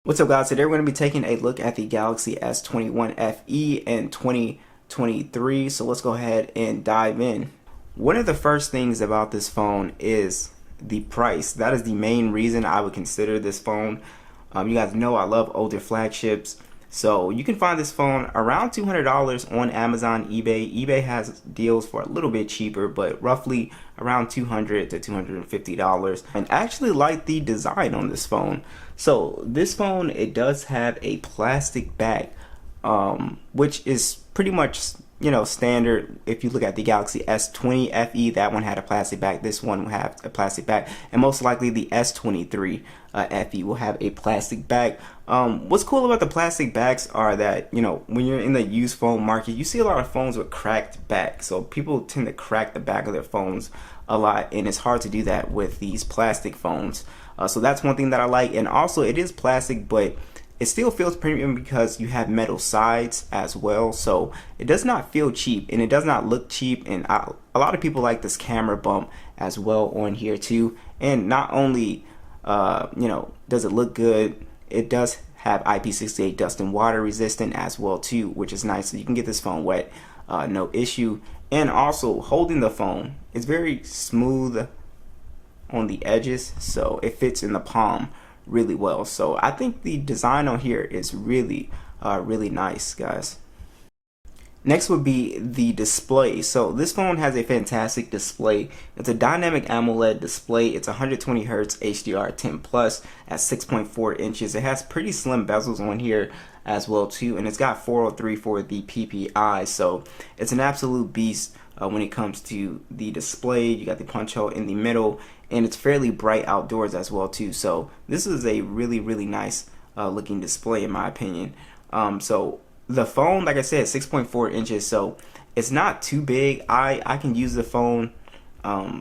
What's up, guys? Today we're going to be taking a look at the Galaxy S21 FE in 2023. So let's go ahead and dive in. One of the first things about this phone is the price. That is the main reason I would consider this phone. You guys know I love older flagships. So you can find this phone around $200 on Amazon, eBay. eBay has deals for a little bit cheaper, but roughly around $200 to $250. And I actually like the design on this phone. So this phone, it does have a plastic back, which is pretty much, you know, standard. If you look at the Galaxy S20 FE, that one had a plastic back. This one will have a plastic back, and most likely the S23 FE will have a plastic back. What's cool about the plastic backs are that, you know, when you're in the used phone market, you see a lot of phones with cracked back. So people tend to crack the back of their phones a lot, and it's hard to do that with these plastic phones. So that's one thing that I like, and also it is plastic, but it still feels premium because you have metal sides as well. So it does not feel cheap, and it does not look cheap. And a lot of people like this camera bump as well on here too. And not only you know, does it look good, it does have IP68 dust and water resistant as well too, which is nice. So you can get this phone wet, no issue. And also holding the phone is very smooth on the edges, so it fits in the palm really well. So I think the design on here is really nice, guys. Next would be the display. So this phone has a fantastic display. It's a dynamic AMOLED display. It's 120 Hz HDR10 plus at 6.4 inches. It has pretty slim bezels on here as well too, and it's got 403 for the PPI. So it's an absolute beast when it comes to the display. You got the punch hole in the middle, and it's fairly bright outdoors as well too. So this is a really nice looking display in my opinion. So the phone, like I said, 6.4 inches, so it's not too big. I can use the phone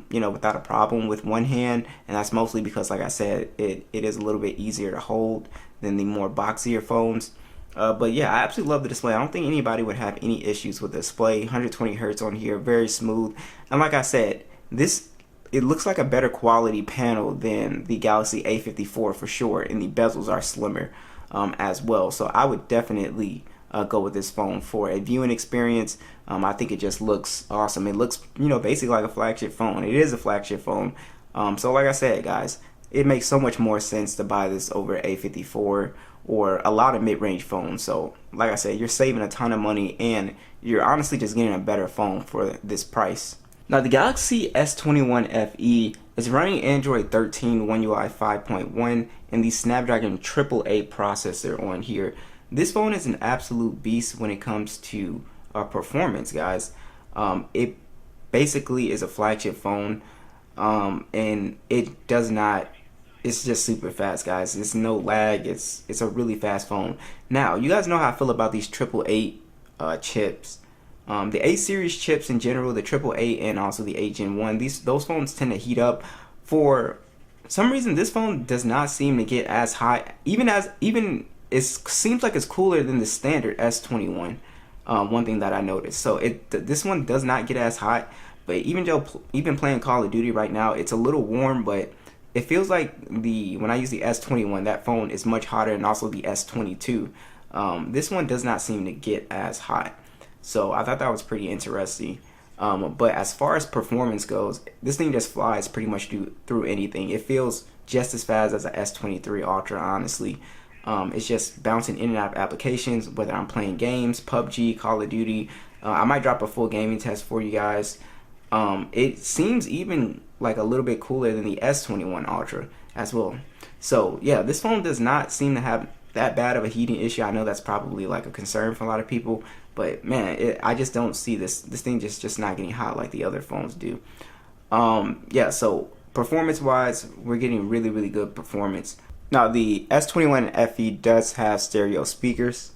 you know, without a problem with one hand, and that's mostly because, like I said, it is a little bit easier to hold than the more boxier phones. But yeah, I absolutely love the display. I don't think anybody would have any issues with the display. 120 Hz on here, very smooth. And like I said, it looks like a better quality panel than the Galaxy A54 for sure, and the bezels are slimmer as well. So I would definitely go with this phone for a viewing experience. I think it just looks awesome. It looks, you know, basically like a flagship phone. It is a flagship phone. So like I said, guys, it makes so much more sense to buy this over A54 or a lot of mid-range phones. So like I said, you're saving a ton of money, and you're honestly just getting a better phone for this price. Now the Galaxy S21 FE is running Android 13 One UI 5.1 and the Snapdragon AAA processor on here. This phone is an absolute beast when it comes to performance, guys. It basically is a flagship phone, and it does not, it's just super fast, guys. It's no lag. It's a really fast phone. Now, you guys know how I feel about these 888 chips. The 8 series chips in general, the 888 and also the 8 Gen 1, those phones tend to heat up. For some reason, this phone does not seem to get as hot, even it seems like it's cooler than the standard S21. One thing that I noticed. So this one does not get as hot, but even playing Call of Duty right now, it's a little warm, but it feels like when I use the S21, that phone is much hotter, and also the S22. This one does not seem to get as hot. So I thought that was pretty interesting. But as far as performance goes, this thing just flies pretty much through anything. It feels just as fast as an S23 Ultra, honestly. It's just bouncing in and out of applications, whether I'm playing games, PUBG, Call of Duty. I might drop a full gaming test for you guys. It seems even like a little bit cooler than the S21 Ultra as well. So yeah, this phone does not seem to have that bad of a heating issue. I know that's probably like a concern for a lot of people, but man, I just don't see this thing just not getting hot like the other phones do. Yeah, so performance wise, we're getting really good performance. Now the S21 FE does have stereo speakers.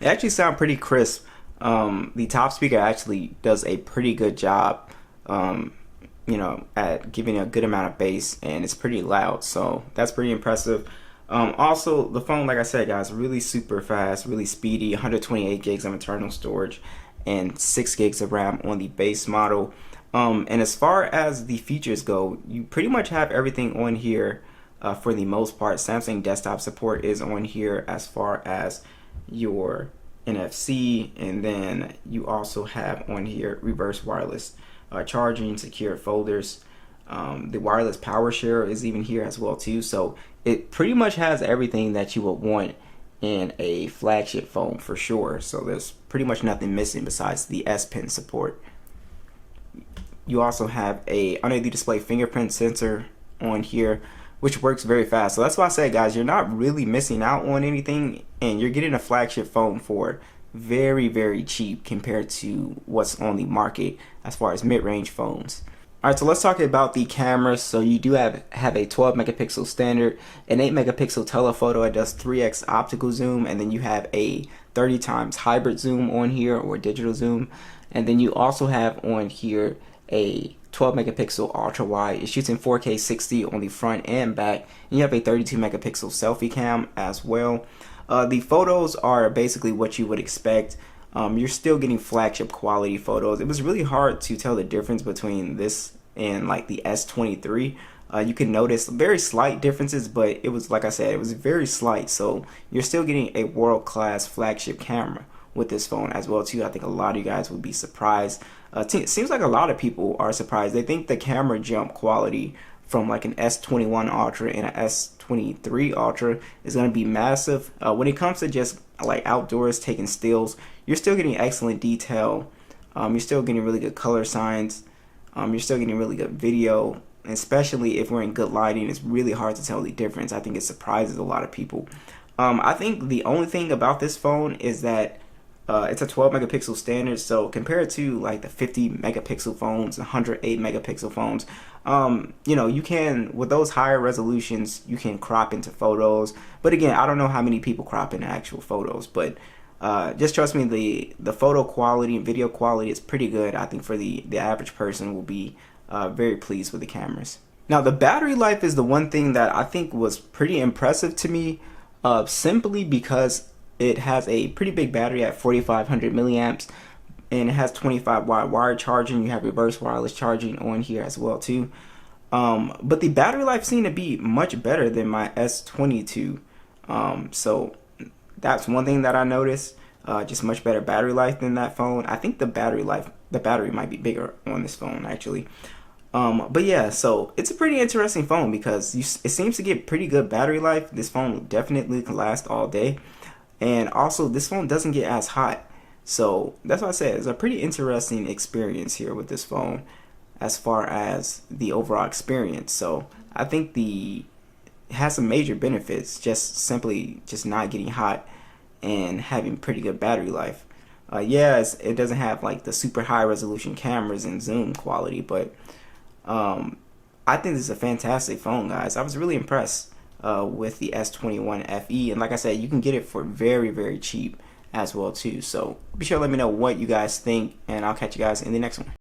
They actually sound pretty crisp The top speaker actually does a pretty good job, at giving a good amount of bass, and it's pretty loud, so that's pretty impressive. Also, the phone, like I said, guys, really super fast, really speedy, 128 gigs of internal storage and 6 gigs of RAM on the base model. And as far as the features go, you pretty much have everything on here for the most part. Samsung desktop support is on here as far as your NFC, and then you also have on here reverse wireless charging, secure folders. The wireless power share is even here as well too, so it pretty much has everything that you would want in a flagship phone for sure. So there's pretty much nothing missing besides the S Pen support. You also have a under the display fingerprint sensor on here, which works very fast. So that's why I say, guys, you're not really missing out on anything, and you're getting a flagship phone for very, very cheap compared to what's on the market as far as mid-range phones. Alright, so let's talk about the cameras. So you do have a 12 megapixel standard, an 8 megapixel telephoto. It does 3x optical zoom, and then you have a 30 times hybrid zoom on here, or digital zoom. And then you also have on here a 12 megapixel ultra wide. It shoots in 4K 60 on the front and back, and you have a 32 megapixel selfie cam as well. The photos are basically what you would expect. You're still getting flagship quality photos. It was really hard to tell the difference between this and like the S23. You can notice very slight differences, but it was, like I said, it was very slight. So you're still getting a world-class flagship camera with this phone as well too. I think a lot of you guys would be surprised. It seems like a lot of people are surprised. They think the camera jump quality from like an S21 Ultra and an S23 Ultra is going to be massive. When it comes to just like outdoors taking stills, you're still getting excellent detail. You're still getting really good color signs. You're still getting really good video, and especially if we're in good lighting, it's really hard to tell the difference. I think it surprises a lot of people. I think the only thing about this phone is that it's a 12 megapixel standard, so compared to like the 50 megapixel phones, 108 megapixel phones, you can, with those higher resolutions, you can crop into photos. But again, I don't know how many people crop into actual photos, but just trust me, the photo quality and video quality is pretty good. I think for the average person will be very pleased with the cameras. Now, the battery life is the one thing that I think was pretty impressive to me, simply because it has a pretty big battery at 4,500 milliamps, and it has 25-watt wire charging. You have reverse wireless charging on here as well too. But the battery life seemed to be much better than my S22. So that's one thing that I noticed. Just much better battery life than that phone. I think the battery might be bigger on this phone actually. But yeah, so it's a pretty interesting phone because it seems to get pretty good battery life. This phone definitely can last all day. And also, this phone doesn't get as hot. So that's what I said. It's a pretty interesting experience here with this phone as far as the overall experience. So I think it has some major benefits, simply not getting hot and having pretty good battery life. It doesn't have like the super high resolution cameras and zoom quality, but I think this is a fantastic phone, guys. I was really impressed with the S21 FE, and like I said, you can get it for very, very cheap as well too. So be sure to let me know what you guys think, and I'll catch you guys in the next one.